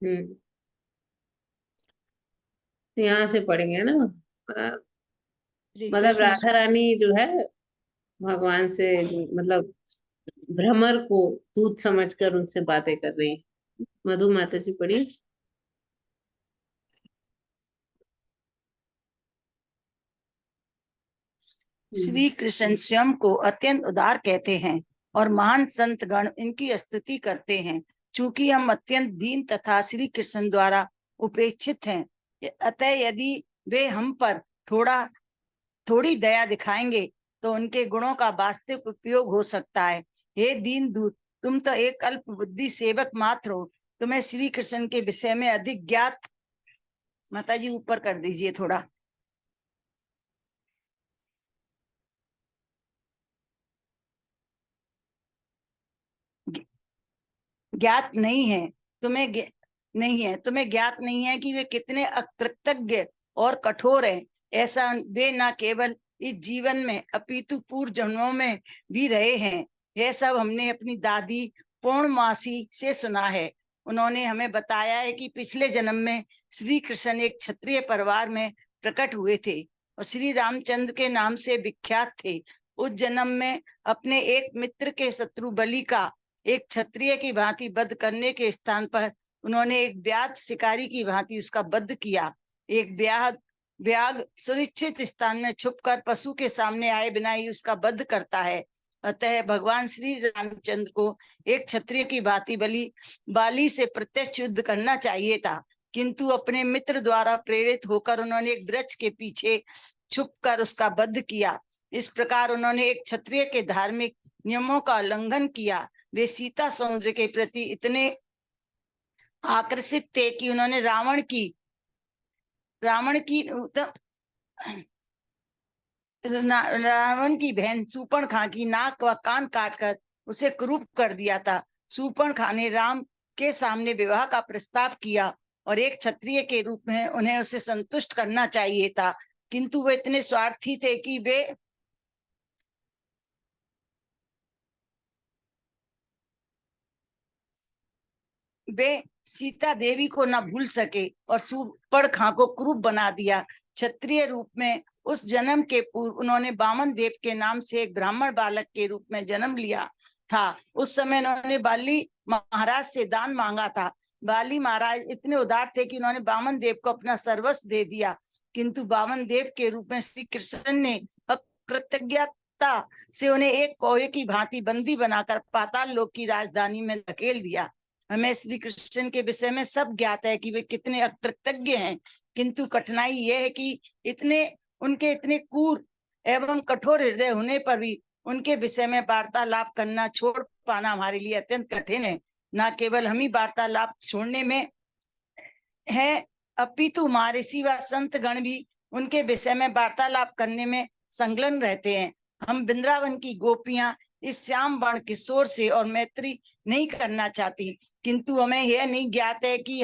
हम्म। तो यहाँ से पढ़ेंगे ना। श्री मतलब कृष्ण। राधा रानी जो है भगवान से मतलब भ्रमर को दूत समझकर उनसे बातें कर रही है। मधु माता जी पढ़िए। हम्म। श्री कृष्ण स्वयं को अत्यंत उदार कहते हैं और महान संत गण इनकी स्तुति करते हैं। चूंकि हम अत्यंत दीन तथा श्री कृष्ण द्वारा उपेक्षित हैं, अतः यदि वे हम पर थोड़ी दया दिखाएंगे तो उनके गुणों का वास्तविक उपयोग हो सकता है। हे दीन दूत, तुम तो एक अल्प बुद्धि सेवक मात्र हो। तुम्हें श्री कृष्ण के विषय में अधिक ज्ञात। माता जी ऊपर कर दीजिए थोड़ा। ज्ञात नहीं है। नहीं है, तुम्हें ज्ञात नहीं है कि वे कितने अकृतज्ञ और कठोर हैं। ऐसा वे न केवल इस जीवन में अपितु पूर्व जन्मों में भी रहे हैं। यह सब हमने अपनी दादी पूर्णमासी से सुना है। उन्होंने हमें बताया है कि पिछले जन्म में श्री कृष्ण एक क्षत्रिय परिवार में प्रकट हुए थे और श्री रामचंद्र के नाम से विख्यात थे। उस जन्म में अपने एक मित्र के शत्रु बलि का एक क्षत्रिय की भांति वध करने के स्थान पर उन्होंने एक व्याध शिकारी की भांति उसका वध किया। एक व्याघ्र सुरक्षित स्थान में छुपकर पशु के सामने आए बिना ही उसका वध करता है। अतः भगवान श्री रामचंद्र को एक क्षत्रिय की भांति बाली से प्रत्यक्ष युद्ध करना चाहिए था, किंतु अपने मित्र द्वारा प्रेरित होकर उन्होंने एक वृक्ष के पीछे छुपकर उसका वध किया। इस प्रकार उन्होंने एक क्षत्रिय के धार्मिक नियमों का उल्लंघन किया। वे सीता समुद्र के प्रति इतने आकर्षित थे कि उन्होंने रावण की बहन सूर्पणखा की नाक व कान काटकर उसे क्रूप कर दिया था। सूर्पणखा ने राम के सामने विवाह का प्रस्ताव किया और एक क्षत्रिय के रूप में उन्हें उसे संतुष्ट करना चाहिए था, किंतु वे इतने स्वार्थी थे कि वे सीता देवी को न भूल सके और सूर्पणखा को क्रूप बना दिया। क्षत्रिय रूप में उस जन्म के पूर्व उन्होंने वामन देव के नाम से एक ब्राह्मण बालक के रूप में जन्म लिया था। उस समय उन्होंने बाली महाराज से दान मांगा था। बाली महाराज इतने उदार थे कि उन्होंने वामन देव को अपना सर्वस्व दे दिया, किंतु वामन देव के रूप में श्री कृष्ण ने अकृतज्ञता से उन्हें एक कौवे की भांति बंदी बनाकर पाताल लोक की राजधानी में धकेल दिया। हमें श्री कृष्ण के विषय में सब ज्ञात है कि वे कितने अकृतज्ञ हैं, किंतु कठिनाई यह है कि उनके इतने क्रूर एवं कठोर हृदय होने पर भी उनके विषय में वार्तालाप करना छोड़ पाना हमारे लिए अत्यंत कठिन है। न केवल हम ही वार्तालाप छोड़ने में है, अपितु महर्षि व संत गण भी उनके विषय में वार्तालाप करने में संलग्न रहते हैं। हम वृंदावन की गोपियां इस श्याम वर्ण किशोर से और मैत्री नहीं करना चाहती, किंतु हमें यह नहीं ज्ञात है कि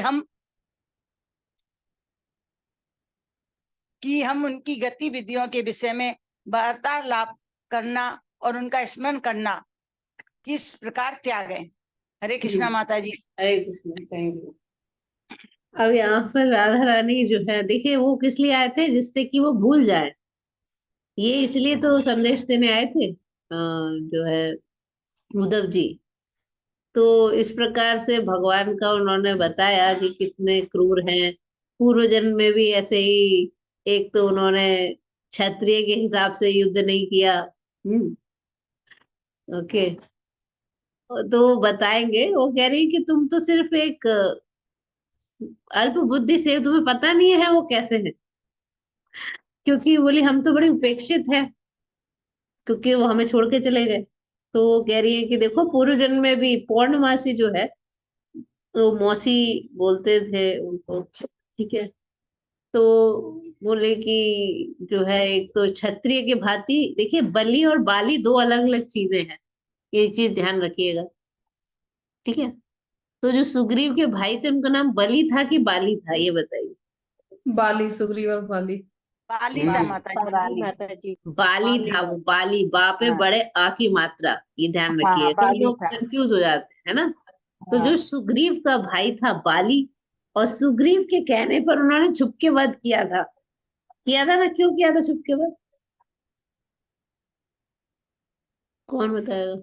हम उनकी गतिविधियों के विषय में वार्तालाप करना और उनका स्मरण करना किस प्रकार त्याग है। हरे कृष्णा माता जी। हरे कृष्ण। Thank you. अब यहाँ पर राधा रानी जो है देखिए वो किस लिए आए थे, जिससे कि वो भूल जाए। ये इसलिए तो संदेश देने आए थे जो है उद्धव जी। तो इस प्रकार से भगवान का उन्होंने बताया कि कितने क्रूर हैं। पूर्व जन्म में भी ऐसे ही एक तो उन्होंने क्षत्रिय के हिसाब से युद्ध नहीं किया। ओके। तो वो बताएंगे, वो कह रही कि तुम तो सिर्फ एक अल्प बुद्धि से, तुम्हें पता नहीं है वो कैसे है। क्योंकि बोली हम तो बड़े उपेक्षित हैं, क्योंकि वो हमें छोड़ के चले गए। तो वो कह रही है कि देखो पूर्व जन्म में भी पौर्णमासी जो है, तो मौसी बोलते थे उनको, ठीक है। तो बोले कि जो है एक तो क्षत्रिय के भांति, देखिए बलि और बाली दो अलग अलग चीजें हैं, ये चीज ध्यान रखिएगा, ठीक है। तो जो सुग्रीव के भाई थे उनका नाम बलि था कि बाली था, ये बताइए। बाली, सुग्रीव और बाली। बाली था हम्म। माता जी, बाली। माता जी। बाली था वो, बाली बापे हाँ बड़े आ की मात्रा, ये ध्यान हाँ रखिए, कई बाली लोग था। कंफ्यूज हो जाते हैं, है ना। तो जो हाँ सुग्रीव का भाई था बाली, और सुग्रीव के कहने पर उन्होंने छुप के वध किया था ना? क्यों किया था छुप के वध? कौन बताएगा?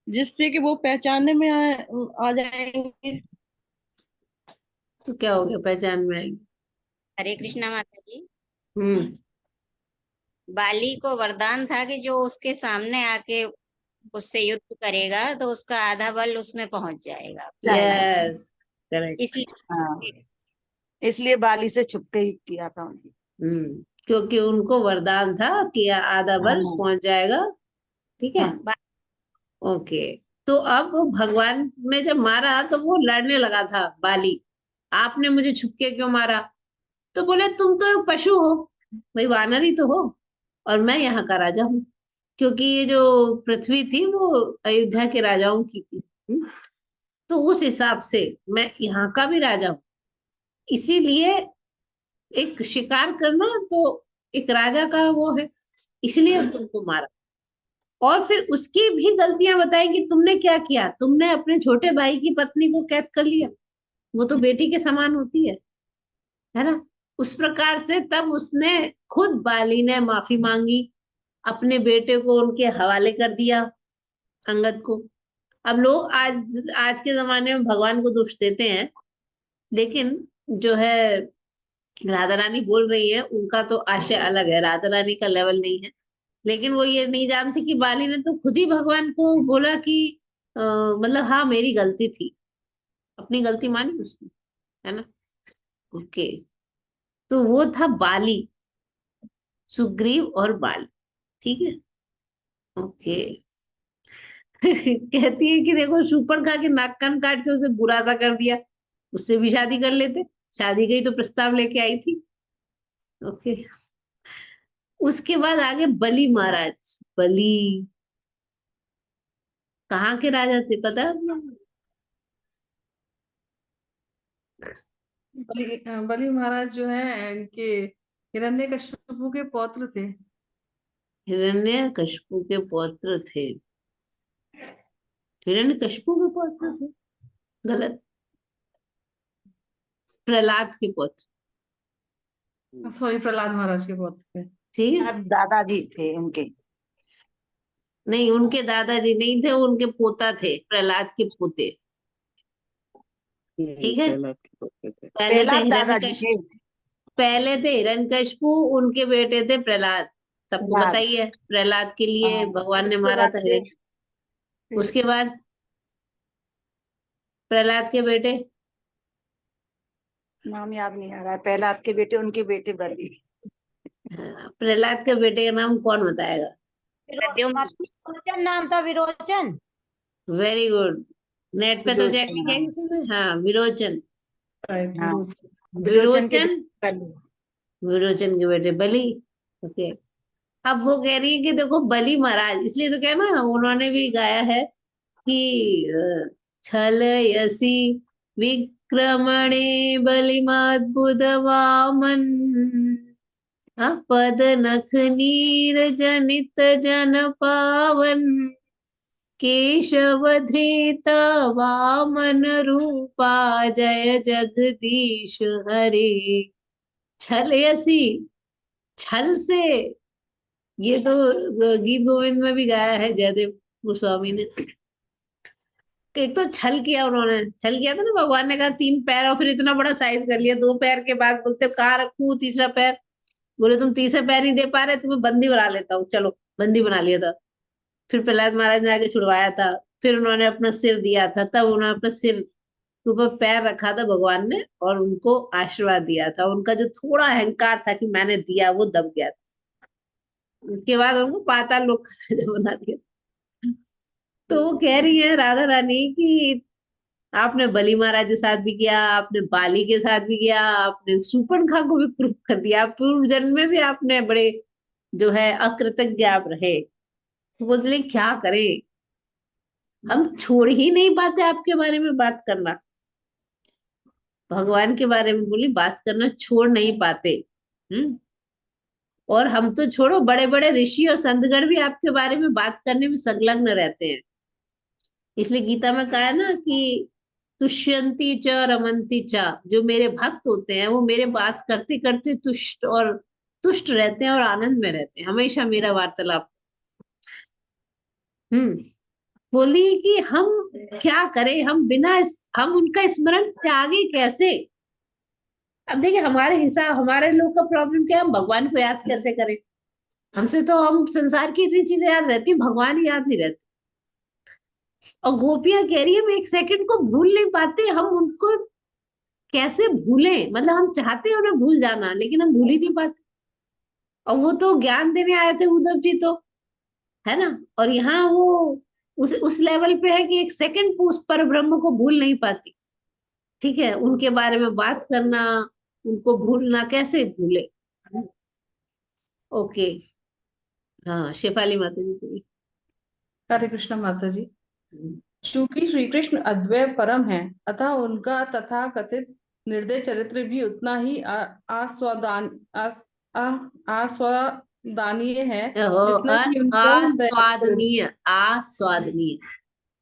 जिससे कि वो पहचानने में आ जाएंगे। तो क्या हो गया पहचान में आएगी? हरे कृष्णा माता जी। हम्म। बाली को वरदान था कि जो उसके सामने आके उससे युद्ध करेगा तो उसका आधा बल उसमें पहुंच जाएगा। जाएगा। Yes, correct. हाँ, इसलिए इसलिए बाली से छुपके ही किया था उन्होंने। क्योंकि उनको वरदान था कि आधा बल हाँ, पहुंच जाएगा। ठीक है। हाँ, ओके। तो अब भगवान ने जब मारा तो वो लड़ने लगा था बाली, आपने मुझे छुपके क्यों मारा? तो बोले तुम तो एक पशु हो, भाई वानर ही तो हो, और मैं यहाँ का राजा हूँ। क्योंकि ये जो पृथ्वी थी वो अयोध्या के राजाओं की थी। तो उस हिसाब से मैं यहाँ का भी राजा हूँ। इसीलिए एक शिकार करना तो एक राजा का वो है, इसलिए हम तुमको मारा। और फिर उसकी भी गलतियां बताई कि तुमने क्या किया, तुमने अपने छोटे भाई की पत्नी को कैद कर लिया, वो तो बेटी के समान होती है ना? उस प्रकार से तब उसने खुद बाली ने माफी मांगी, अपने बेटे को उनके हवाले कर दिया, अंगद को। अब लोग आज आज के जमाने में भगवान को दोष देते हैं, लेकिन जो है राधा रानी बोल रही है उनका तो आशय अलग है, राधा रानी का लेवल नहीं है। लेकिन वो ये नहीं जानती कि बाली ने तो खुद ही भगवान को बोला कि मतलब हाँ मेरी गलती थी, अपनी गलती मानी उसने, है ना? ओके। तो वो था बाली, सुग्रीव और बाली। ठीक है। ओके। कहती है कि देखो शूर्पणखा के नाक कान काट के उसे बुरा सा कर दिया, उससे भी शादी कर लेते। शादी गई तो प्रस्ताव लेके आई थी। ओके। उसके बाद आगे बलि महाराज। बलि कहाँ के राजा थे पता है आपको? बलि महाराज जो है इनके हिरण्यकश्यपु के पौत्र थे। हिरण्यकशिपु के पौत्र थे। हिरण्यकशिपु के पौत्र थे? गलत। प्रहलाद के पौत्र। सॉरी, प्रहलाद महाराज के पौत्र थे। ठीक है। दादाजी थे उनके। नहीं, उनके दादाजी नहीं थे, उनके पोता थे, प्रहलाद के पोते। ठीक है। प्रहलाद के पुत्र थे। पहले थे प्रहलाद दादाजी हिरण्यकश थे। पहले थे हिरण्यकशिपु, उनके बेटे थे प्रहलाद। सबको प्रहलाद। बताइए, प्रहलाद के लिए हाँ, भगवान ने उसके मारा बाद था से हिरण्य। उसके बाद प्रहलाद के बेटे। नाम याद नहीं आ रहा है। प्रहलाद के बेटे, उनके बेटे बलि। हाँ, प्रहलाद के बेटे का नाम कौन बताएगा? विरोचन नाम था, विरोचन। Very good. नेट पे तो चेक नहीं किया विरोचन। किसी ने? हाँ, विरोचन। राइट, हाँ, विरोध। विरोचन के विरोचन। बेटे बलि। विरोचन के बेटे बलि। ओके। अब वो कह रही है कि देखो बलि महाराज, इसलिए तो क्या ना उन्होंने भी गाया है कि छल यसी विक्रमणे बलिमद्भुत वामन, पद नख नीर जनित जन पावन, केशव धृत वामन रूपा, जय जगदीश हरे। छल यसी, छल से। ये तो गीत गोविंद में भी गाया है जयदेव गोस्वामी ने। एक तो छल किया उन्होंने, छल किया था ना, भगवान ने कहा 3 पैर और फिर इतना बड़ा साइज कर लिया, 2 पैर के बाद बोलते कहाँ रखूं तीसरा पैर? बोले तुम तीसरा पैर नहीं दे पा रहे, तुम्हें बंदी बना लेता हूँ, चलो बंदी बना लिया था। फिर प्रहलाद महाराज ने आके छुड़वाया था। फिर उन्होंने अपना सिर दिया था, तब उन्होंने अपना सिर के ऊपर पैर रखा था भगवान ने, और उनको आशीर्वाद दिया था। उनका जो थोड़ा अहंकार था कि मैंने दिया, वो दब गया था। उसके बाद उनको पाताल लोक का राजा बना दिया। तो वो कह रही है राधा रानी कि आपने बलि महाराज के साथ भी किया, आपने बाली के साथ भी किया, आपने शूर्पणखा को भी क्रूर कर दिया, पूर्व जन्म में भी आपने बड़े जो है अकृतज्ञ आप रहे। तो बोले क्या करें, हम छोड़ ही नहीं पाते आपके बारे में बात करना, भगवान के बारे में बोली बात करना छोड़ नहीं पाते। हम्म। और हम तो छोड़ो, बड़े बड़े ऋषि और संतगण भी आपके बारे में बात करने में संलग्न रहते हैं। इसलिए गीता में कहा है ना कि तुष्यंती च रमंती च, जो मेरे भक्त होते हैं वो मेरे बात करते करते तुष्ट रहते हैं और आनंद में रहते हैं, हमेशा मेरा वार्तालाप। हम्म। बोली कि हम क्या करें, हम हम उनका स्मरण त्यागे कैसे। अब देखिए हमारे हिसाब, हमारे लोग का प्रॉब्लम क्या है, हम भगवान को याद कैसे करें। हमसे तो हम संसार की इतनी चीजें याद रहती, भगवान ही याद नहीं रहते। और गोपियां कह रही है हम एक सेकंड को भूल नहीं पाते, हम उनको कैसे भूलें, मतलब हम चाहते हैं उन्हें भूल जाना लेकिन हम भूल ही नहीं पाते। और वो तो ज्ञान देने आए थे उद्धव जी तो, है ना। और यहाँ वो उस लेवल पे है कि एक सेकंड उस पर ब्रह्म को भूल नहीं पाती। ठीक है, उनके बारे में बात करना, उनको भूलना, कैसे भूले। ओके। हाँ, शेफाली माता जी को भी। हरे कृष्ण माता जी। चूंकि श्री कृष्ण अद्वय परम है, अतः उनका तथा कथित निर्दय चरित्र भी उतना ही आस्वादनीय है ओहो, जितना कि उनका दयालु चरित्र आस्वादनीय, आस्वादनीय।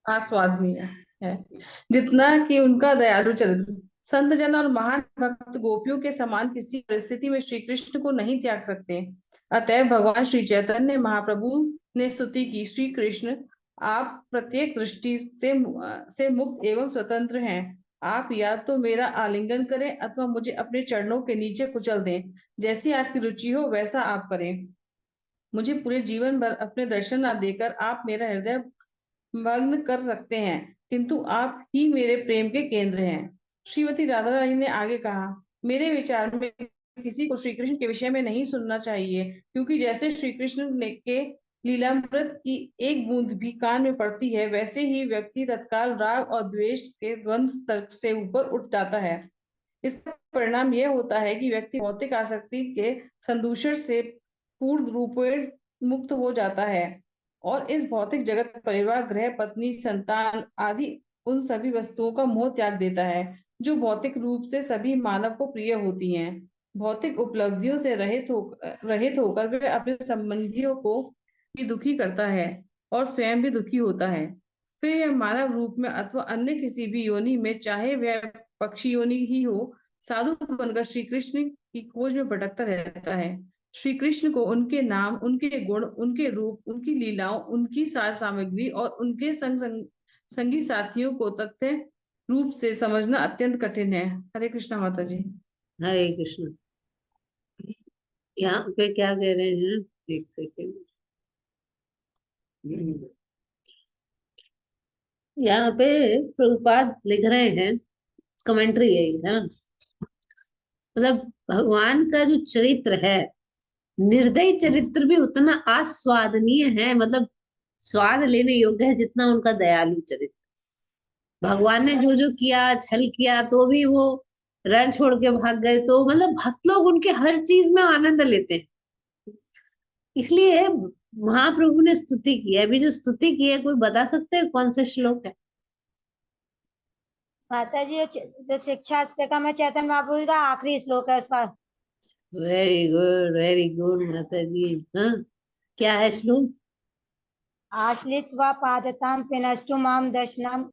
आस्वादनीय है, जितना कि उनका दयालु चरित्र। संत जन और महान भक्त गोपियों के समान किसी परिस्थिति में श्री कृष्ण को नहीं त्याग सकते। अतएव भगवान श्री चैतन्य महाप्रभु ने स्तुति की, श्री कृष्ण आप प्रत्येक दृष्टि से मुक्त एवं स्वतंत्र हैं। आप या तो मेरा आलिंगन करें अथवा मुझे अपने चरणों के नीचे कुचल दें, जैसी आपकी रुचि हो वैसा आप करें। मुझे पूरे जीवन भर अपने दर्शन न देकर आप मेरा हृदय मग्न कर सकते हैं, किंतु आप ही मेरे प्रेम के केंद्र हैं। श्रीमती राधा रानी ने आगे कहा, मेरे विचार में किसी को श्री कृष्ण के विषय में नहीं सुनना चाहिए, क्योंकि जैसे श्री कृष्ण ने के लीलामृत की एक बूंद भी कान में पड़ती है, वैसे ही व्यक्ति तत्काल राग और द्वेष के द्वंद स्तर से ऊपर उठ जाता है। इसका परिणाम यह होता है कि व्यक्ति भौतिक आसक्ति के संदूषण से पूर्ण रूप में मुक्त हो जाता है और इस भौतिक जगत, परिवार, गृह, पत्नी, संतान आदि उन सभी वस्तुओं का मोह त्याग देता है जो भौतिक रूप से सभी मानव को प्रिय होती हैं। भौतिक उपलब्धियों से रहित होकर वे अपने संबंधियों को भी दुखी करता है और स्वयं भी दुखी होता है। फिर यह मानव रूप में अथवा अन्य किसी भी योनि में, चाहे वह पक्षी योनि ही हो, साधु बनकर श्री कृष्ण की खोज में भटकता रहता है। श्री कृष्ण को उनके नाम, उनके गुण, उनके रूप, उनकी लीलाओं, उनकी सार सामग्री और उनके संगी साथियों को तथ्य रूप से समझना अत्यंत कठिन है। हरे कृष्णा माता जी। हरे कृष्ण। यहाँ पे क्या कह रहे हैं, एक सेकेंड। यहाँ पे प्रभुपाद लिख रहे हैं, कमेंट्री है ये, है ना। मतलब भगवान का जो चरित्र है, निर्दयी चरित्र भी उतना आस्वादनीय है, मतलब स्वाद लेने योग्य है जितना उनका दयालु चरित्र। भगवान ने जो जो किया, छल किया, तो भी वो रण छोड़ के भाग गए, तो मतलब भक्त लोग उनके हर चीज में आनंद लेते हैं। इसलिए महाप्रभु ने स्तुति की है। अभी जो स्तुति की है, कोई बता सकते हैं कौन सा श्लोक है? माता जी जो शिक्षा अष्टकम में चैतन्य महाप्रभु का आखिरी श्लोक है उसका। वेरी गुड, वेरी गुड माता जी। हाँ, क्या है श्लोक? आश्लिष्वा पादतां पिनष्टु माम दर्शनम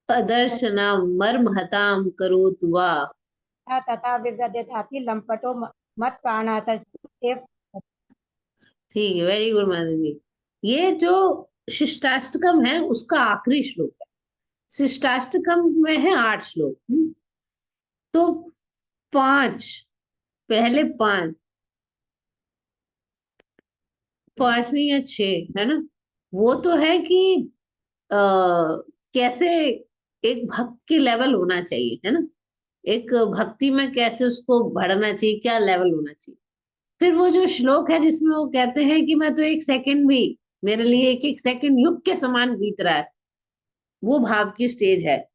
अदर्शनाम मर्महताम करोतु वा। तथा विगद्यते लंपटो मत प्राणात। ठीक है, वेरी गुड माता जी। ये जो शिष्टाष्टकम है उसका आखिरी श्लोक है। शिष्टाष्टकम में है 8 श्लोक। तो 5, पहले 5 नहीं या 6, है ना। वो तो है कि आ, कैसे एक भक्त की लेवल होना चाहिए, है ना। एक भक्ति में कैसे उसको बढ़ना चाहिए, क्या लेवल होना चाहिए। फिर वो जो श्लोक है जिसमें वो कहते हैं कि मैं तो एक सेकंड भी, मेरे लिए एक एक सेकंड युग के समान बीत रहा है, वो भाव की स्टेज है।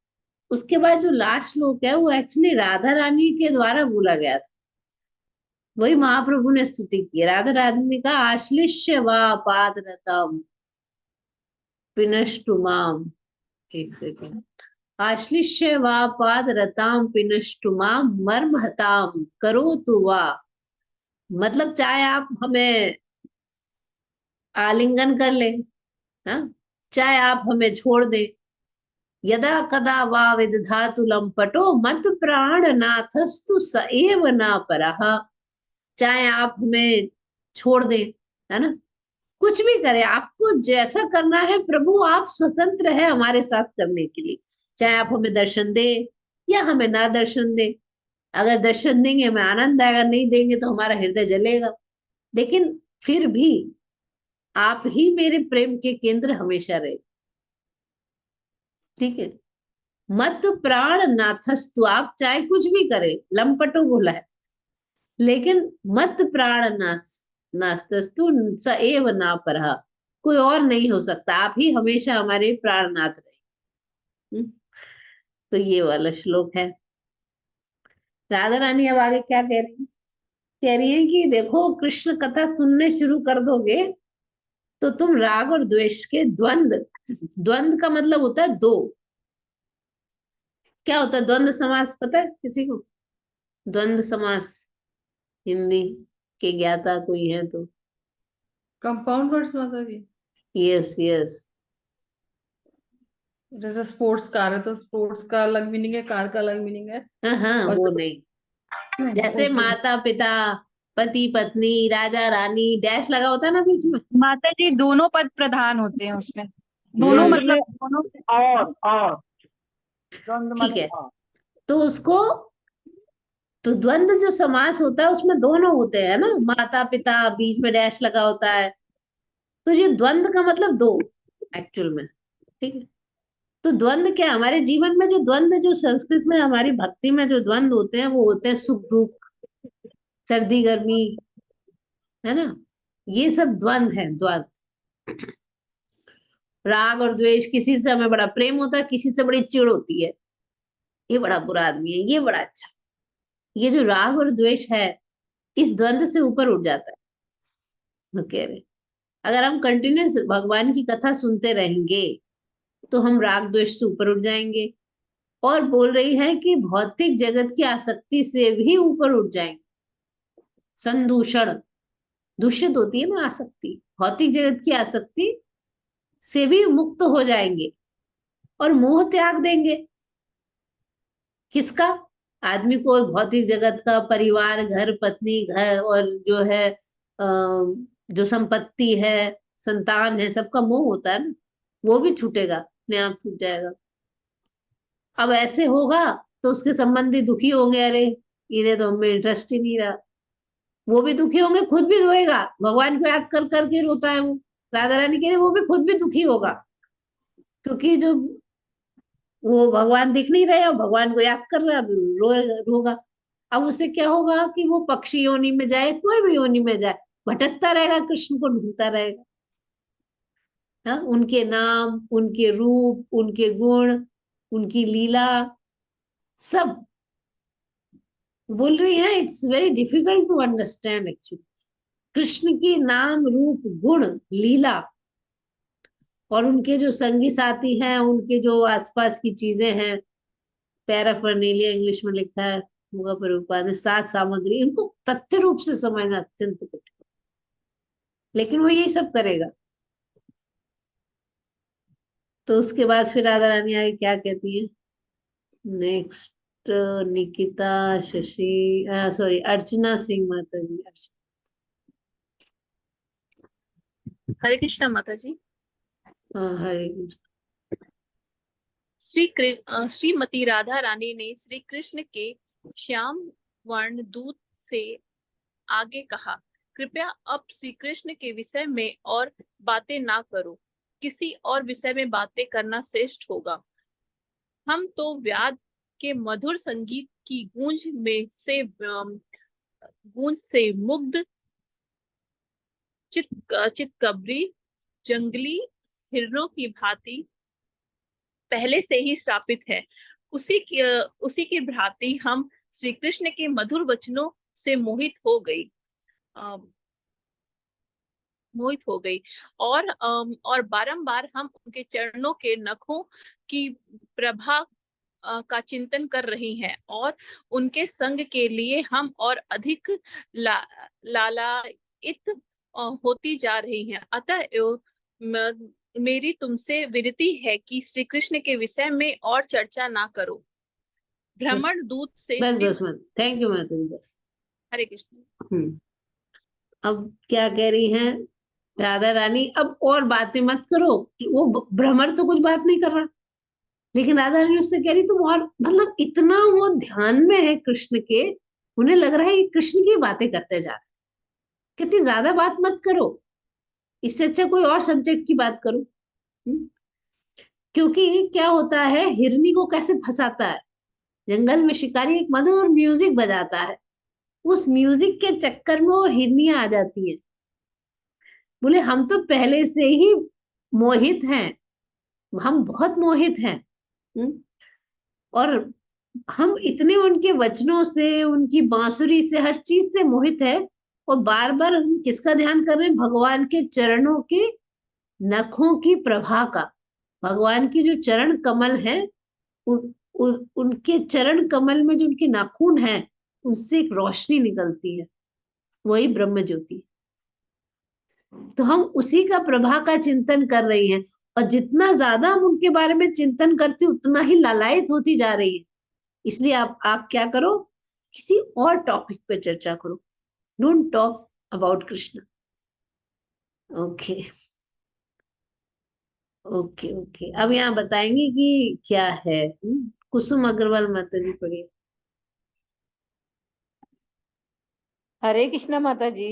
उसके बाद जो लास्ट श्लोक है वो एक्चुअली राधा रानी के द्वारा बोला गया था। वही महाप्रभु ने स्तुति की। राधा रानी का आश्लिष्य वा पादरतम पिनष्टु माम, एक सेकंड, आश्लिष्य वा पादरताम पिनष्टु माम मर्महताम करोतु वा। मतलब चाहे आप हमें आलिंगन कर ले, हाँ, चाहे आप हमें छोड़ दे, यदा कदा वा विदधातु लंपटो मत प्राणनाथस्तु स एव न परः। चाहे आप हमें छोड़ दें, है ना, कुछ भी करें, आपको जैसा करना है प्रभु, आप स्वतंत्र है हमारे साथ करने के लिए। चाहे आप हमें दर्शन दे या हमें ना दर्शन दे। अगर दर्शन देंगे हमें आनंद आएगा, नहीं देंगे तो हमारा हृदय जलेगा, लेकिन फिर भी आप ही मेरे प्रेम के केंद्र हमेशा रहे। ठीक है। मत प्राण नाथस्तु, आप चाहे कुछ भी करें, लंपटो बोला है, लेकिन मत प्राण नास्तस्तु स एव ना परः, कोई और नहीं हो सकता, आप ही हमेशा हमारे प्राणनाथ रहे। तो ये वाला श्लोक है। राधा रानी अब आगे क्या कह रही है? कह रही है कि देखो, कृष्ण कथा सुनने शुरू कर दोगे तो तुम राग और द्वेष के द्वंद, द्वंद का मतलब होता है दो। क्या होता है द्वंद समास, पता है किसी को? द्वंद समास हिंदी के ज्ञाता कोई है तो? कंपाउंड वर्ड्स माता जी। Yes yes. जैसे स्पोर्ट्स कार है तो स्पोर्ट्स का अलग मीनिंग है, कार का अलग मीनिंग है। हाँ हाँ, और वो नहीं, जैसे ओके। माता पिता, पति पत्नी, राजा रानी, डैश लगा होता है ना बीच में। माता जी दोनों पद प्रधान होते हैं उसमें, दोनों हम्म, मतलब दोनों। और द्वंद ठीक माने है। और। तो उसको, तो द्वंद जो समास होता है उसमें दोनों होते हैं ना, माता पिता, बीच में डैश लगा होता है। तो ये द्वंद का मतलब दो एक्चुअल में। ठीक है। तो द्वंद क्या, हमारे जीवन में जो द्वंद, जो संस्कृत में हमारी भक्ति में जो द्वंद होते हैं, वो होते हैं सुख दुख, सर्दी गर्मी, है ना, ये सब द्वंद है, द्वंद। राग और द्वेष, किसी से हमें बड़ा प्रेम होता है, किसी से बड़ी चिढ़ होती है, ये बड़ा बुरा आदमी है, ये बड़ा अच्छा। ये जो राग और द्वेष है, इस द्वंद से ऊपर उठ जाता है। वो कह रहे, अगर हम कंटिन्यूस भगवान की कथा सुनते रहेंगे तो हम राग द्वेष से ऊपर उठ जाएंगे, और बोल रही है कि भौतिक जगत की आसक्ति से भी ऊपर उठ जाएंगे। संदूषण, दूषित होती है ना आसक्ति, भौतिक जगत की आसक्ति से भी मुक्त हो जाएंगे और मोह त्याग देंगे। किसका? आदमी को भौतिक जगत का, परिवार, घर, पत्नी, घर, और जो है जो संपत्ति है, संतान है, सबका मोह होता है ना, वो भी छूटेगा, अपने आप छूट जाएगा। अब ऐसे होगा तो उसके संबंधी दुखी होंगे, अरे इन्हें तो हमें इंटरेस्ट ही नहीं रहा। वो भी दुखी होंगे, खुद भी रोएगा, भगवान को याद कर करके रोता है वो। राधा रानी कह रही वो भी खुद भी दुखी होगा, क्योंकि जो वो भगवान दिख नहीं रहे और भगवान को याद कर रहा है, रोगा। अब उससे क्या होगा कि वो पक्षी योनि में जाए, कोई भी योनि में जाए, भटकता रहेगा, कृष्ण को ढूंढता रहेगा। हाँ, उनके नाम, उनके रूप, उनके गुण, उनकी लीला, सब बोल रही है। It's very difficult to understand actually Krishna की नाम, रूप, गुण, लीला, और उनके जो संगी साथी हैं, उनके जो आसपास की चीजें हैं, पैराफर्नेलिया इंग्लिश में लिखा है होगा प्रभुपाद ने, सात सामग्री, इनको तथ्य रूप से समझना अत्यंत कठिन, लेकिन वो यही सब करेगा। तो उसके बाद फिर राधा रानी आगे क्या कहती है? नेक्स्ट निकिता शशि, सॉरी, अर्चना सिंह माता जी। हरे कृष्णा माता जी। हरे कृष्ण। श्रीमती राधा रानी ने श्री कृष्ण के श्याम वर्ण दूत से आगे कहा, कृपया अब श्री कृष्ण के विषय में और बातें ना करो, किसी और विषय में बातें करना श्रेष्ठ होगा। हम तो व्याद के मधुर संगीत की गूंज से मुग्ध चितकबरी जंगली हिरणों की भांति पहले से ही श्रापित है। उसी की भांति हम श्री कृष्ण के मधुर वचनों से मोहित हो गई और बारंबार हम उनके चरणों के नखों की प्रभा का चिंतन कर रही हैं, और उनके संग के लिए हम और अधिक लालायित होती जा रही हैं। अतः मेरी तुमसे विनती है कि श्री कृष्ण के विषय में और चर्चा ना करो। भ्रमण दूत से बस श्री बस बस, थैंक यू माताजी, बस। हरे कृष्ण। अब क्या कह रही हैं राधा रानी, अब और बातें मत करो। वो भ्रमर तो कुछ बात नहीं कर रहा, लेकिन राधा रानी उससे कह रही तुम और, मतलब इतना वो ध्यान में है कृष्ण के, उन्हें लग रहा है ये कृष्ण की बातें करते जा रहे हैं। कितनी ज्यादा बात मत करो, इससे अच्छा कोई और सब्जेक्ट की बात करो। हम्म? क्योंकि क्या होता है, हिरनी को कैसे फंसाता है, जंगल में शिकारी एक मधुर म्यूजिक बजाता है, उस म्यूजिक के चक्कर में वो हिरनियां आ जाती हैं। बोले हम तो पहले से ही मोहित हैं, हम बहुत मोहित हैं। हम्म? और हम इतने उनके वचनों से, उनकी बांसुरी से, हर चीज से मोहित है। और बार बार हम किसका ध्यान कर रहे हैं, भगवान के चरणों के नखों की प्रभा का। भगवान की जो चरण कमल है, उनके चरण कमल में जो उनके नाखून है, उनसे एक रोशनी निकलती है, वही ब्रह्म ज्योति। तो हम उसी का प्रभा का चिंतन कर रही हैं, और जितना ज्यादा हम उनके बारे में चिंतन करते उतना ही लालायित होती जा रही है। इसलिए आप क्या करो, किसी और टॉपिक पे चर्चा करो, don't talk about Krishna. Okay okay okay, अब यहाँ बताएंगे कि क्या है। कुसुम अग्रवाल माता जी पढ़िए। हरे कृष्णा माता जी।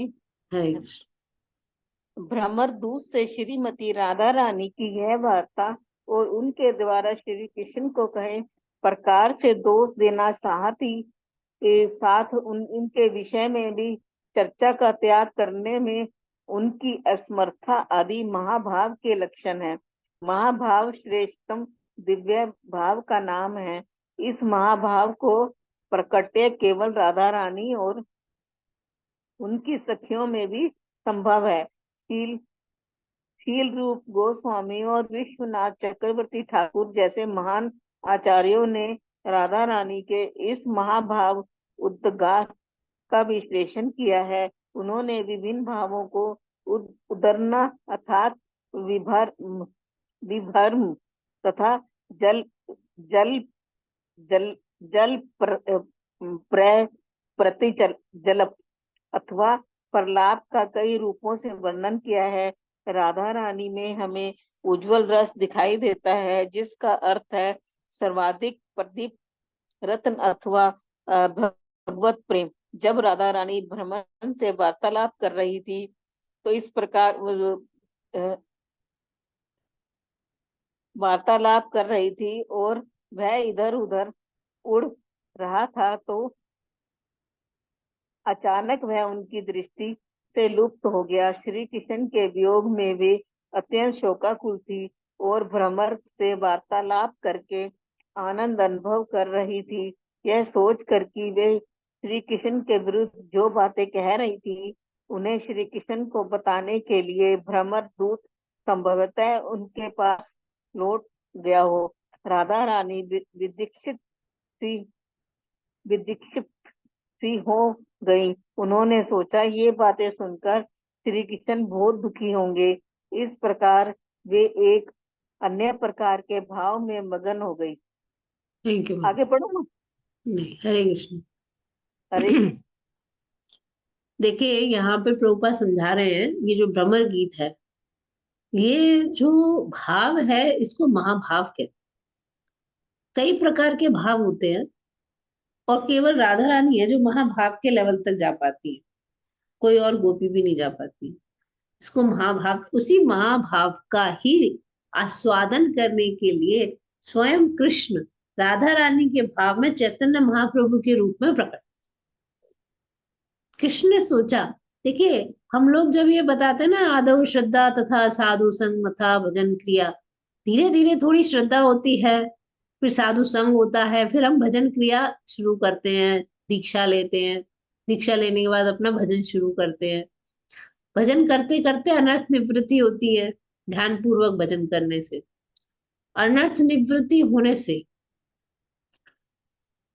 हरे कृष्ण। भ्रमर दूत से श्रीमती राधा रानी की यह वार्ता और उनके द्वारा श्री कृष्ण को कहे प्रकार से दोष देना चाहती के साथ इनके विषय में भी चर्चा का त्याग करने में उनकी असमर्था आदि महाभाव के लक्षण है। महाभाव श्रेष्ठतम दिव्य भाव का नाम है। इस महाभाव को प्रकट्य केवल राधा रानी और उनकी सखियों में भी संभव है। शील रूप गोस्वामी और विश्वनाथ चक्रवर्ती ठाकुर जैसे महान आचार्यों ने राधा रानी के इस महाभाव उद्गार का विश्लेषण किया है। उन्होंने विभिन्न भावों को उदरना अर्थात विभर्म तथा जल जल जल जल प्रतिचल जलप अथवा प्रलाप का कई रूपों से वर्णन किया है। राधा रानी में हमें उज्जवल रस दिखाई देता है, जिसका अर्थ है सर्वाधिक प्रदीप रत्न अथवा भगवत प्रेम। जब राधा रानी भ्रमण से वार्तालाप कर रही थी तो इस प्रकार वार्तालाप कर रही थी और वह इधर उधर उड़ रहा था, तो अचानक वह उनकी दृष्टि से लुप्त हो गया। श्री कृष्ण के वियोग में वे अत्यंत शोकाकुल थी और भ्रमर से वार्तालाप करके आनंद अनुभव कर रही थी। यह सोच कर कि वे श्री कृष्ण के विरुद्ध जो बातें कह रही थी उन्हें श्री कृष्ण को बताने के लिए भ्रमर दूत संभवतः उनके पास लौट गया हो। राधा रानी विदीक्षित सी हो गई। उन्होंने सोचा ये बातें सुनकर श्री कृष्ण बहुत दुखी होंगे। इस प्रकार वे एक अन्य प्रकार के भाव में मगन हो गई। Thank you. आगे पढ़ो ना। नहीं, हरे कृष्ण। हरे देखिए यहाँ पे प्रभुपाद समझा रहे हैं, ये जो भ्रमर गीत है, ये जो भाव है इसको महाभाव कहते हैं। कई प्रकार के भाव होते हैं, और केवल राधा रानी है जो महाभाव के लेवल तक जा पाती है, कोई और गोपी भी नहीं जा पाती। इसको महाभाव, उसी महाभाव का ही आस्वादन करने के लिए स्वयं कृष्ण राधा रानी के भाव में चैतन्य महाप्रभु के रूप में प्रकट। कृष्ण ने सोचा, देखिए हम लोग जब ये बताते हैं ना, आदौ श्रद्धा तथा साधु संग तथा भजन क्रिया, धीरे धीरे थोड़ी श्रद्धा होती है, फिर साधु संग होता है, फिर हम भजन क्रिया शुरू करते हैं, दीक्षा लेते हैं, दीक्षा लेने के बाद अपना भजन शुरू करते हैं। भजन करते करते अनर्थ निवृत्ति होती है, ध्यान पूर्वक भजन करने से। अनर्थ निवृत्ति होने से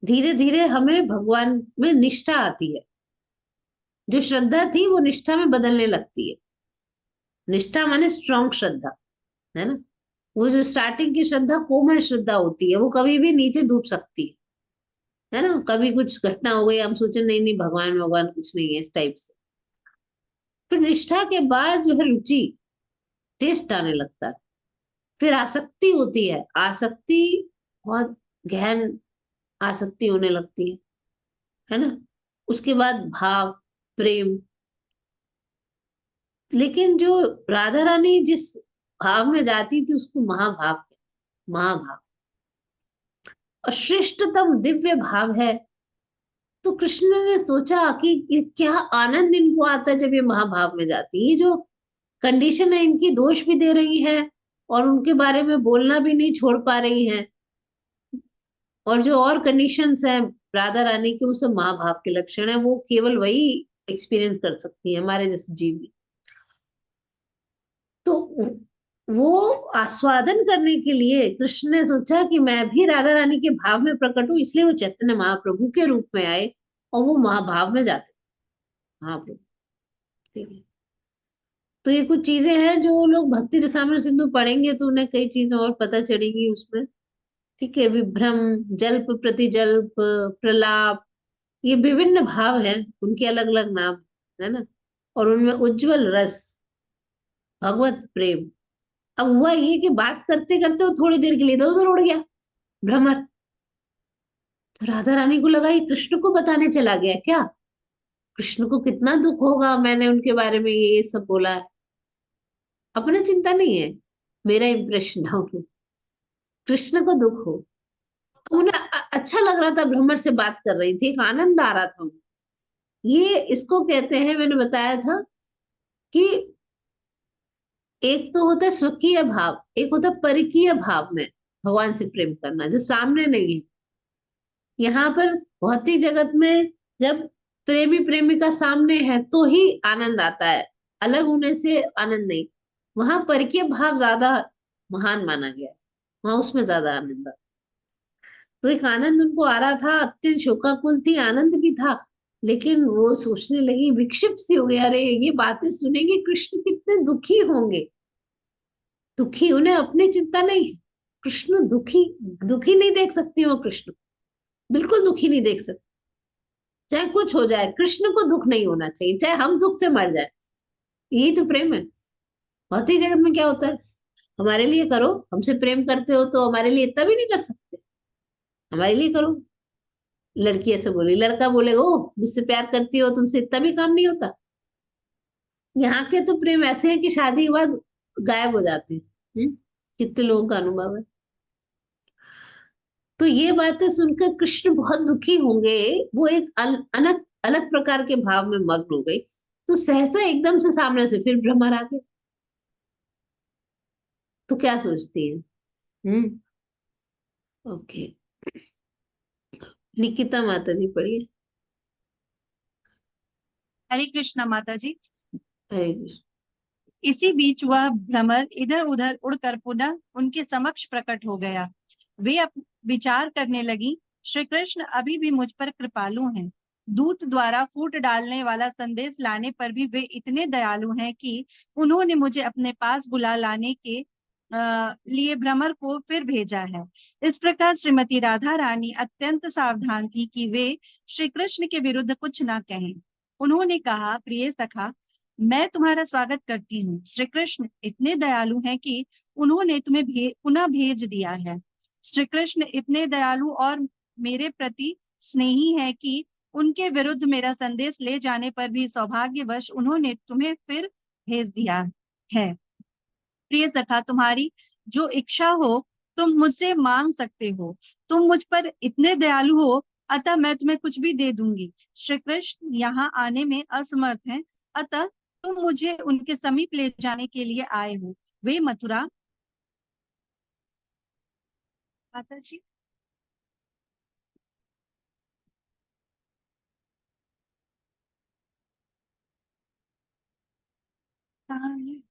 धीरे धीरे हमें भगवान में निष्ठा आती है। जो श्रद्धा थी वो निष्ठा में बदलने लगती है। निष्ठा माने स्ट्रॉन्ग श्रद्धा, है ना। वो जो स्टार्टिंग की श्रद्धा कोमल श्रद्धा होती है, वो कभी भी नीचे डूब सकती है ना। कभी कुछ घटना हो गई, हम सोचे नहीं नहीं भगवान भगवान कुछ नहीं है, इस टाइप से। फिर निष्ठा के बाद जो है रुचि, टेस्ट आने लगता है। फिर आसक्ति होती है, आसक्ति बहुत गहन आसक्ति होने लगती है ना। उसके बाद भाव, प्रेम। लेकिन जो राधा रानी जिस भाव में जाती थी उसको महाभाव, महाभाव और श्रेष्ठतम दिव्य भाव है। तो कृष्ण ने सोचा कि ये क्या आनंद इनको आता है जब ये महाभाव में जाती है। ये जो कंडीशन है इनकी दोष भी दे रही है और उनके बारे में बोलना भी नहीं छोड़ पा रही है, और जो और कंडीशंस है राधा रानी के, वो सब महाभाव के लक्षण है। वो केवल वही एक्सपीरियंस कर सकती है, हमारे जैसे जीव भी। तो वो आस्वादन करने के लिए कृष्ण ने सोचा कि मैं भी राधा रानी के भाव में प्रकट हूं, इसलिए वो चैतन्य महाप्रभु के रूप में आए और वो महाभाव में जाते महाप्रभु। ठीक है। तो ये कुछ चीजें हैं जो लोग भक्ति रसामृत सिंधु पढ़ेंगे तो उन्हें कई चीजें और पता चलेंगी उसमें। ठीक है। विभ्रम, जल्प, प्रतिजल्प, प्रलाप, ये विभिन्न भाव हैं, उनके अलग अलग नाम है ना। और उनमें उज्जवल रस, भगवत प्रेम। अब हुआ ये कि बात करते करते वो थोड़ी देर के लिए इधर उधर उड़ गया भ्रमर। तो राधा रानी को लगा ये कृष्ण को बताने चला गया क्या, कृष्ण को कितना दुख होगा, मैंने उनके बारे में ये सब बोला है। अपना चिंता नहीं है, मेरा इंप्रेशन डाउन हो, कृष्ण को दुख हो। तो उन्हें अच्छा लग रहा था, भ्रमर से बात कर रही थी, एक आनंद आ रहा था उन्हें। ये इसको कहते हैं, मैंने बताया था कि एक तो होता है स्वकीय भाव, एक होता है परिकीय भाव में भगवान से प्रेम करना, जब सामने नहीं है। यहाँ पर भौतिक जगत में जब प्रेमी प्रेमिका सामने है तो ही आनंद आता है, अलग होने से आनंद नहीं। वहां परकीय भाव ज्यादा महान माना गया, वहां उसमें ज्यादा आनंद आता। तो एक आनंद उनको आ रहा था, अत्यंत शोकाकुल थी, आनंद भी था। लेकिन वो सोचने लगी, विक्षिप्त सी हो गई, अरे ये बातें सुनेंगे कृष्ण कितने दुखी होंगे। दुखी, उन्हें अपनी चिंता नहीं है। कृष्ण दुखी, दुखी नहीं देख सकती हो कृष्ण, बिल्कुल दुखी नहीं देख सकती। चाहे कुछ हो जाए, कृष्ण को दुख नहीं होना चाहिए, चाहे हम दुख से मर जाए। यही तो प्रेम है। भौतिक जगत में क्या होता है, हमारे लिए करो, हमसे प्रेम करते हो तो हमारे लिए इतना भी नहीं कर सकते, हमारे लिए करो। लड़की ऐसे बोली, लड़का बोलेगा ओ मुझसे प्यार करती हो, तुमसे इतना भी काम नहीं होता। यहाँ के तो प्रेम ऐसे है कि शादी के बाद गायब हो जाते हैं। कितने लोगों का अनुभव है। तो ये बातें सुनकर कृष्ण बहुत दुखी होंगे, वो एक अलग अलग प्रकार के भाव में मग्न हो गई। तो सहसा एकदम से सामने से फिर भ्रमर आ गए। तो क्या सोचती है? हम्म। ओके। निकिता माता जी पढ़िए। हरे कृष्णा माता जी। हरे कृष्ण। इसी बीच वह भ्रमर इधर उधर उड़कर पुनः उनके समक्ष प्रकट हो गया। वे विचार करने लगी, श्री कृष्ण अभी भी मुझ पर कृपालु हैं। दूत द्वारा फूट डालने वाला संदेश लाने पर भी वे इतने दयालु हैं कि उन्होंने मुझे अपने पास बुला लाने के लिए भ्रमर को फिर भेजा है। इस प्रकार श्रीमती राधा रानी अत्यंत सावधान थी कि वे श्री कृष्ण के विरुद्ध कुछ न कहें। उन्होंने कहा, प्रिय सखा, मैं तुम्हारा स्वागत करती हूँ। श्री कृष्ण इतने दयालु हैं कि उन्होंने तुम्हें पुनः भेज दिया है। श्री कृष्ण इतने दयालु और मेरे प्रति स्नेही है कि उनके विरुद्ध मेरा संदेश ले जाने पर भी सौभाग्यवश उन्होंने तुम्हें फिर भेज दिया है। प्रिय सखा, तुम्हारी जो इच्छा हो तुम मुझसे मांग सकते हो। तुम मुझ पर इतने दयालु हो, अतः मैं तुम्हें कुछ भी दे दूंगी। श्री कृष्ण यहाँ आने में असमर्थ हैं, अतः तुम मुझे उनके समीप ले जाने के लिए आए हो। वे मथुरा। माता जी, कहाँ है?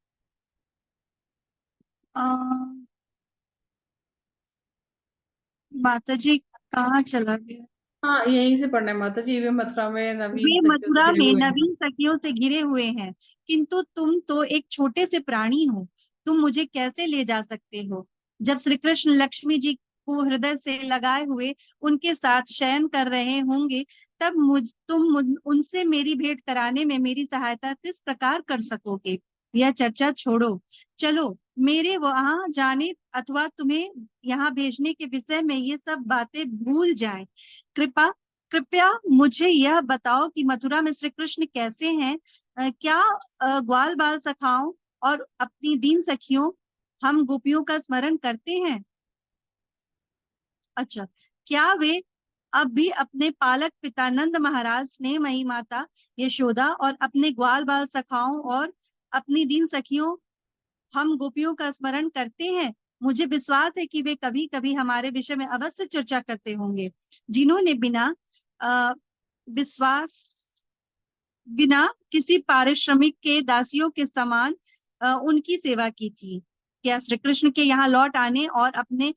माता जी कहाँ चला गया? हाँ यहीं से पढ़ना है माता जी। वे मथुरा में नवीन वे सखियों से मथुरा घिरे में हुए हैं। नवीन सखियों से घिरे हुए हैं, किंतु तुम तो एक छोटे से प्राणी हो। तुम मुझे कैसे ले जा सकते हो? जब श्री कृष्ण लक्ष्मी जी को हृदय से लगाए हुए उनके साथ शयन कर रहे होंगे, तब उनसे मेरी भेंट कराने में मेरी सहायता किस प्रकार कर सकोगे? यह चर्चा छोड़ो, चलो मेरे वहां जाने अथवा तुम्हें यहाँ भेजने के विषय में ये सब बातें भूल जाएं। कृपया मुझे यह बताओ कि मथुरा में श्री कृष्ण कैसे हैं? क्या ग्वाल बाल सखाओं और अपनी दीन सखियों हम गोपियों का स्मरण करते हैं? अच्छा, क्या वे अब भी अपने पालक पिता नंद महाराज, स्नेहमयी माता यशोदा और अपने ग्वाल बाल सखाओं और अपनी दीन सखियों हम गोपियों का स्मरण करते हैं? मुझे विश्वास है कि वे कभी कभी हमारे विषय में अवश्य चर्चा करते होंगे, जिन्होंने बिना किसी पारिश्रमिक के दासियों के समान उनकी सेवा की थी। क्या श्री कृष्ण के यहाँ लौट आने और अपने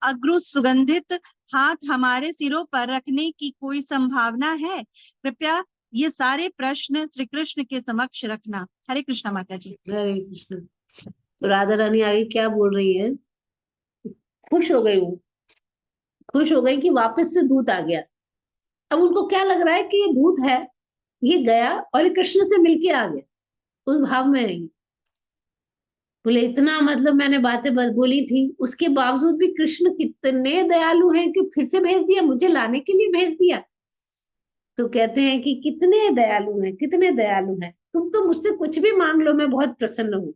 अग्र सुगंधित हाथ हमारे सिरों पर रखने की कोई संभावना है? कृपया ये सारे प्रश्न श्री कृष्ण के समक्ष रखना। हरे कृष्णा माता जी। हरे कृष्ण। तो राधा रानी आगे क्या बोल रही है? खुश हो गई वो, खुश हो गई कि वापस से दूत आ गया। अब उनको क्या लग रहा है कि ये दूत है, ये गया और ये कृष्ण से मिलके आ गया, उस भाव में है। बोले इतना मतलब मैंने बातें बोली थी, उसके बावजूद भी कृष्ण कितने दयालु हैं कि फिर से भेज दिया, मुझे लाने के लिए भेज दिया। तो कहते हैं कि कितने दयालु हैं, कितने दयालु हैं, तुम तो मुझसे कुछ भी मांग लो, मैं बहुत प्रसन्न हूँ।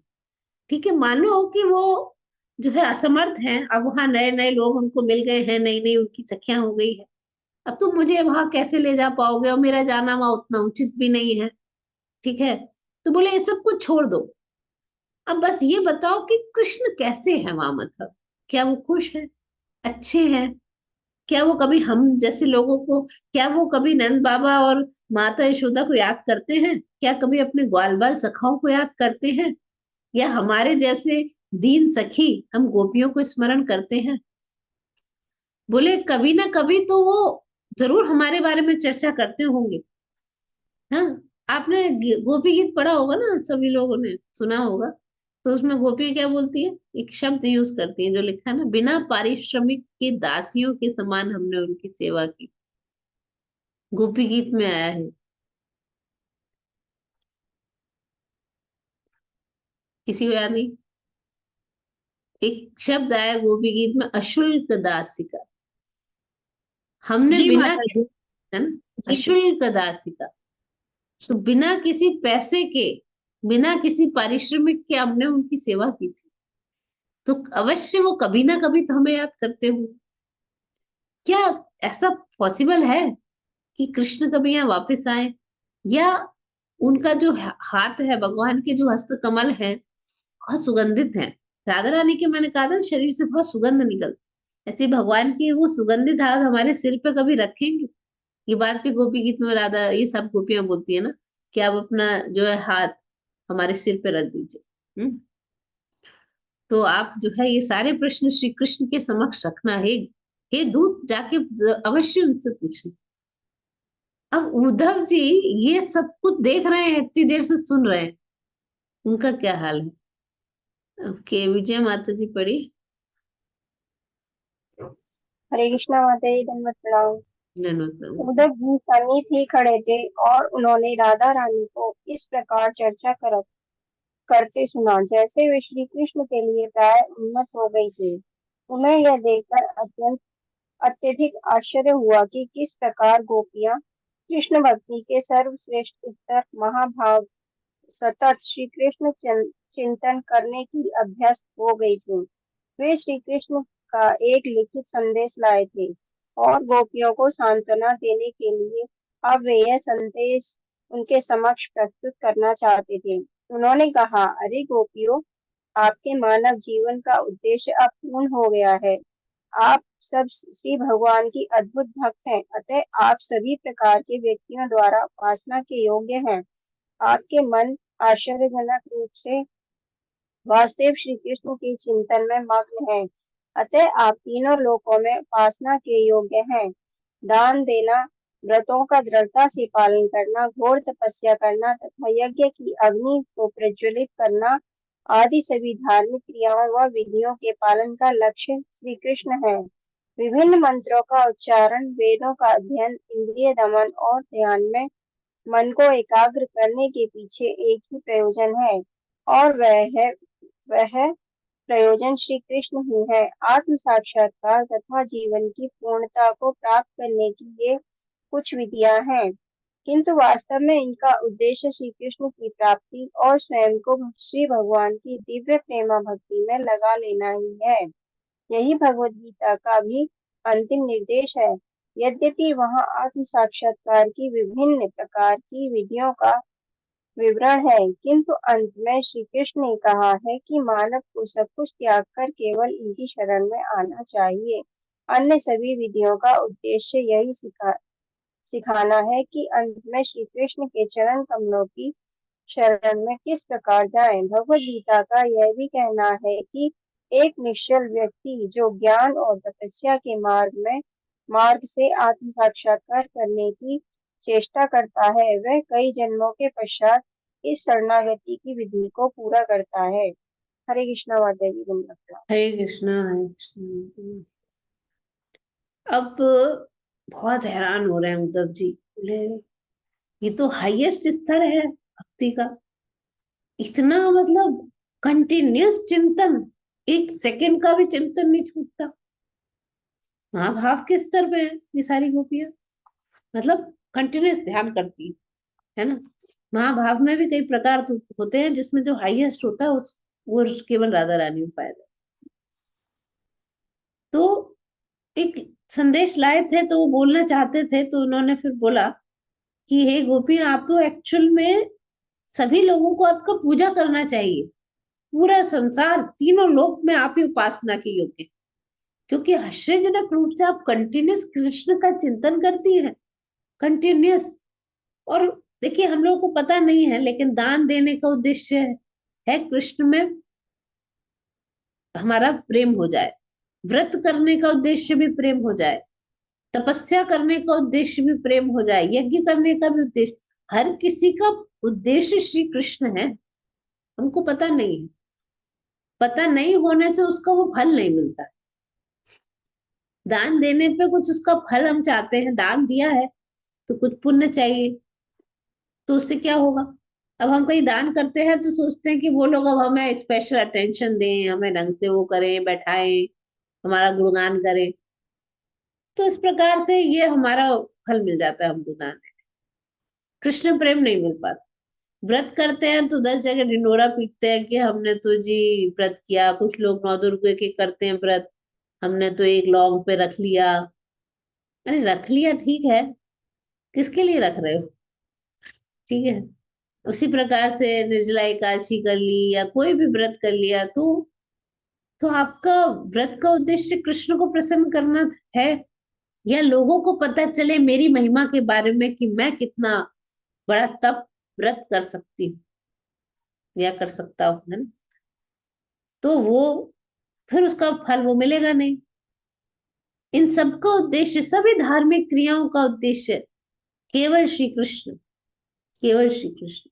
ठीक है, मान लो कि वो जो है असमर्थ हैं, अब वहां नए नए लोग उनको मिल गए हैं, नई नई उनकी सखियां हो गई है, अब तुम मुझे वहां कैसे ले जा पाओगे, और मेरा जाना वहां उतना उचित भी नहीं है। ठीक है, तो बोले ये सब कुछ छोड़ दो, अब बस ये बताओ कि कृष्ण कैसे है वहां, मतलब क्या वो खुश है, अच्छे हैं? क्या वो कभी हम जैसे लोगों को, क्या वो कभी नंद बाबा और माता यशोदा को याद करते हैं? क्या कभी अपने ग्वाल बाल सखाओं को याद करते हैं? या हमारे जैसे दीन सखी हम गोपियों को स्मरण करते हैं? बोले कभी ना कभी तो वो जरूर हमारे बारे में चर्चा करते होंगे। हाँ, आपने गोपी गीत पढ़ा होगा ना, सभी लोगों ने सुना होगा। तो उसमें गोपी क्या बोलती है, एक शब्द यूज करती है जो लिखा है ना, बिना पारिश्रमिक के दासियों के समान हमने उनकी सेवा की। गोपी गीत में आया है, किसी को याद नहीं? एक शब्द आया गोपी गीत में, अशुल्क दासिका। हमने जी बिना माता किसी, जी। है ना, जी अशुल्क दासिका, तो बिना किसी पैसे के, बिना किसी पारिश्रमिक के हमने उनकी सेवा की थी। तो अवश्य वो कभी ना कभी तो हमें याद करते हो। क्या ऐसा पॉसिबल है कि कृष्ण कभी यहाँ वापस आए? या उनका जो हाथ है, भगवान के जो हस्त कमल है, बहुत सुगंधित है। राधा रानी के, मैंने कहा था, शरीर से बहुत सुगंध निकलती, ऐसे भगवान की वो सुगंधित हाथ हमारे सिर पे कभी रखेंगे? ये बात भी गोपी गीत में राधा, ये सब गोपियां बोलती है ना, कि आप अपना जो है हाथ हमारे सिर पे रख दीजिए। तो आप जो है ये सारे प्रश्न श्री कृष्ण के समक्ष रखना है, हे दूत, जाके अवश्य उनसे पूछना। अब उद्धव जी ये सब कुछ देख रहे हैं, इतनी देर से सुन रहे हैं, उनका क्या हाल है? ओके, विजय माता जी पढ़ी। हरे कृष्णा माता जी, धन्यवाद प्रणाम। धन्यवाद प्रभु। उद्धव जी समीप ही खड़े थे और उन्होंने राधा रानी को इस प्रकार चर्चा करते सुना जैसे वे श्री कृष्ण के लिए प्राय उन्मत्त हो गई थी। उन्हें यह देखकर अत्यधिक आश्चर्य हुआ कि किस प्रकार गोपियां कृष्ण भक्ति के सर्वश्रेष्ठ स्तर महाभाव सतत श्री कृष्ण चिंतन करने की अभ्यस्त हो गई थी। वे श्री कृष्ण का एक लिखित संदेश लाए थे और गोपियों को सांत्वना देने के लिए अब वे यह संदेश उनके समक्ष प्रस्तुत करना चाहते थे। उन्होंने कहा, अरे गोपियों, आपके मानव जीवन का उद्देश्य अब पूर्ण हो गया है। आप सब श्री भगवान की अद्भुत भक्त हैं, अतः आप सभी प्रकार के व्यक्तियों द्वारा उपासना के योग्य हैं। आपके मन आश्चर्यजनक रूप से वासुदेव श्री कृष्ण के चिंतन में मग्न है, अतः आप तीनों लोकों में उपासना के योग्य हैं। दान देना, व्रतों का दृढ़ता से पालन करना, घोर तपस्या करना तथा यज्ञ की अग्नि को प्रज्वलित करना आदि सभी धार्मिक क्रियाओं व विधियों के पालन का लक्ष्य श्री कृष्ण है। विभिन्न मंत्रों का उच्चारण, वेदों का अध्ययन, इंद्रिय दमन और ध्यान में मन को एकाग्र करने के पीछे एक ही प्रयोजन है, और वह प्रयोजन श्री कृष्ण ही है। आत्म साक्षात्कार तथा जीवन की पूर्णता को प्राप्त करने की ये कुछ विधियां हैं, किंतु वास्तव में इनका उद्देश्य श्री कृष्ण की प्राप्ति और स्वयं को श्री भगवान की दिव्य प्रेमा भक्ति में लगा लेना ही है। यही भगवत गीता का भी अंतिम निर्देश है। यद्यपि वहाँ आत्म साक्षात्कार की विभिन्न प्रकार की विधियों का विवरण है, किंतु अंत में श्री कृष्ण ने कहा है कि मानव को सब कुछ त्याग कर केवल इनकी शरण में आना चाहिए। अन्य सभी विधियों का उद्देश्य यही सिखाना है कि अंत में श्री कृष्ण के चरण कमलों की शरण में किस प्रकार जाएं। भगवत गीता का यह भी कहना है कि एक निश्चल व्यक्ति जो ज्ञान और तपस्या के मार्ग से आत्म साक्षात्कार करने की चेष्टा करता है, वह कई जन्मों के पश्चात इस शरणागति की विधि को पूरा करता है। हरे कृष्णा माता जी। हरे कृष्णा हरे कृष्णा। अब बहुत हैरान हो रहे हैं उद्धव जी, बोले ये तो हाईएस्ट स्तर है भक्ति का। इतना मतलब कंटिन्यूस चिंतन, एक सेकंड का भी चिंतन नहीं छूटता। महाभाव के स्तर पे है ये सारी गोपियां, मतलब कंटिन्यूस ध्यान करती है ना। महाभाव में भी कई प्रकार होते हैं, जिसमें जो हाईएस्ट होता है वो केवल राधा रानी में पाया जाता है। तो एक संदेश लाए थे, तो वो बोलना चाहते थे, तो उन्होंने फिर बोला कि हे गोपी, आप तो एक्चुअल में सभी लोगों को आपका पूजा करना चाहिए। पूरा संसार, तीनों लोक में आप ही उपासना के योग्य, क्योंकि आश्चर्यजनक रूप से आप कंटिन्यूस कृष्ण का चिंतन करती है, कंटिन्यूस। और देखिए, हम लोगों को पता नहीं है, लेकिन दान देने का उद्देश्य है कृष्ण में हमारा प्रेम हो जाए, व्रत करने का उद्देश्य भी प्रेम हो जाए, तपस्या करने का उद्देश्य भी प्रेम हो जाए, यज्ञ करने का भी उद्देश्य। हर किसी का उद्देश्य श्री कृष्ण है, हमको पता नहीं है। पता नहीं होने से उसका वो फल नहीं मिलता। दान देने पे कुछ उसका फल हम चाहते हैं, दान दिया है तो कुछ पुण्य चाहिए, तो उससे क्या होगा। अब हम कहीं दान करते हैं तो सोचते हैं कि वो लोग अब हमें स्पेशल अटेंशन दें, हमें ढंग से वो करें, बैठाएं, हमारा गुणगान करें। तो इस प्रकार से ये हमारा फल मिल जाता है हमको दान। कृष्ण प्रेम नहीं मिल पाता। व्रत करते हैं तो 10 जगह ढिंडोरा पीटते हैं कि हमने तो जी व्रत किया। कुछ लोग 9 रुपए के करते हैं व्रत, हमने तो एक लौंग पे रख लिया। अरे रख लिया ठीक है, किसके लिए रख रहे हो? ठीक है, उसी प्रकार से निर्जला एकादशी कर ली या कोई भी व्रत कर लिया, तो आपका व्रत का उद्देश्य कृष्ण को प्रसन्न करना है, या लोगों को पता चले मेरी महिमा के बारे में कि मैं कितना बड़ा तप व्रत कर सकती हूँ या कर सकता हूँ, है ना। तो वो फिर उसका फल वो मिलेगा नहीं। इन सबका उद्देश्य, सभी धार्मिक क्रियाओं का उद्देश्य केवल श्री कृष्ण, केवल श्री कृष्ण।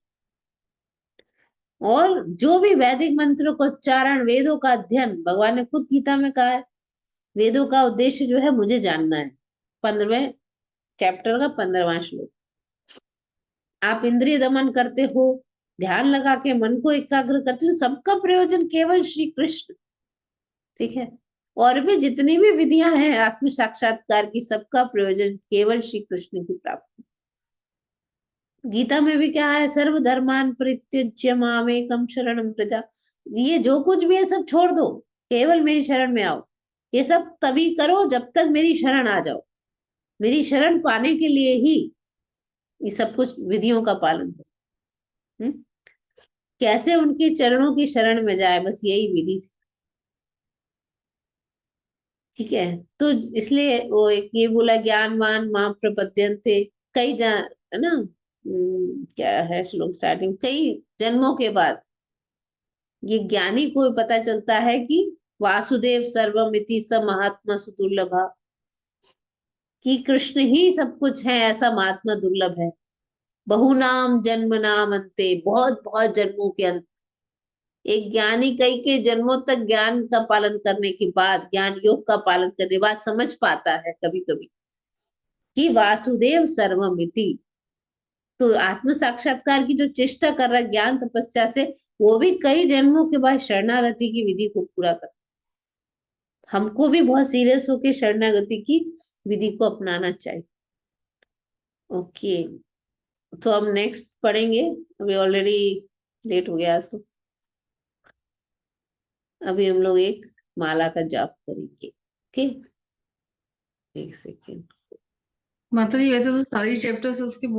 और जो भी वैदिक मंत्रों का उच्चारण, वेदों का अध्ययन, भगवान ने खुद गीता में कहा है, वेदों का उद्देश्य जो है मुझे जानना है। 15वें चैप्टर का 15वां श्लोक। आप इंद्रिय दमन करते हो, ध्यान लगा के मन को एकाग्र करते हो, सबका प्रयोजन केवल श्री कृष्ण। ठीक है, और भी जितनी भी विधियां हैं आत्म साक्षात्कार की, सबका प्रयोजन केवल श्री कृष्ण की प्राप्ति। गीता में भी क्या है, सर्वधर्मान परित्यज्य मामेकम शरणम प्रजा। ये जो कुछ भी है सब छोड़ दो, केवल मेरी शरण में आओ। ये सब तभी करो जब तक मेरी शरण आ जाओ। मेरी शरण पाने के लिए ही ये सब कुछ विधियों का पालन करो। कैसे उनके चरणों की शरण में जाए, बस यही विधि। ठीक है, तो इसलिए वो एक ये बोला, ज्ञानवान मां प्रपद्यन्ते। कई है ना, क्या है श्लोक स्टार्टिंग, कई जन्मों के बाद ये ज्ञानी को पता चलता है कि वासुदेव सर्वमिति स महात्मा सुदुर्लभा, कि कृष्ण ही सब कुछ है, ऐसा महात्मा दुर्लभ है। बहुनाम जन्म नाम अंते, बहुत बहुत जन्मों के अंत एक ज्ञानी कई के जन्मों तक ज्ञान का पालन करने के बाद, ज्ञान योग का पालन करने के बाद समझ पाता है कभी कभी कि वासुदेव सर्वमिति। तो आत्म साक्षात्कार की जो चेष्टा कर रहा है ज्ञान तपस्या से, वो भी कई जन्मों के बाद शरणागति की विधि को पूरा कर। हमको भी बहुत सीरियस होकर शरणागति की विधि को अपनाना चाहिए। ओके, तो हम नेक्स्ट पढ़ेंगे। अभी ऑलरेडी लेट हो गया आज, तो अभी हम लोग एक माला का जाप करेंगे। ओके, एक सेकेंड। माता जी वैसे तो सारी चैप्टर्स उसके बहुत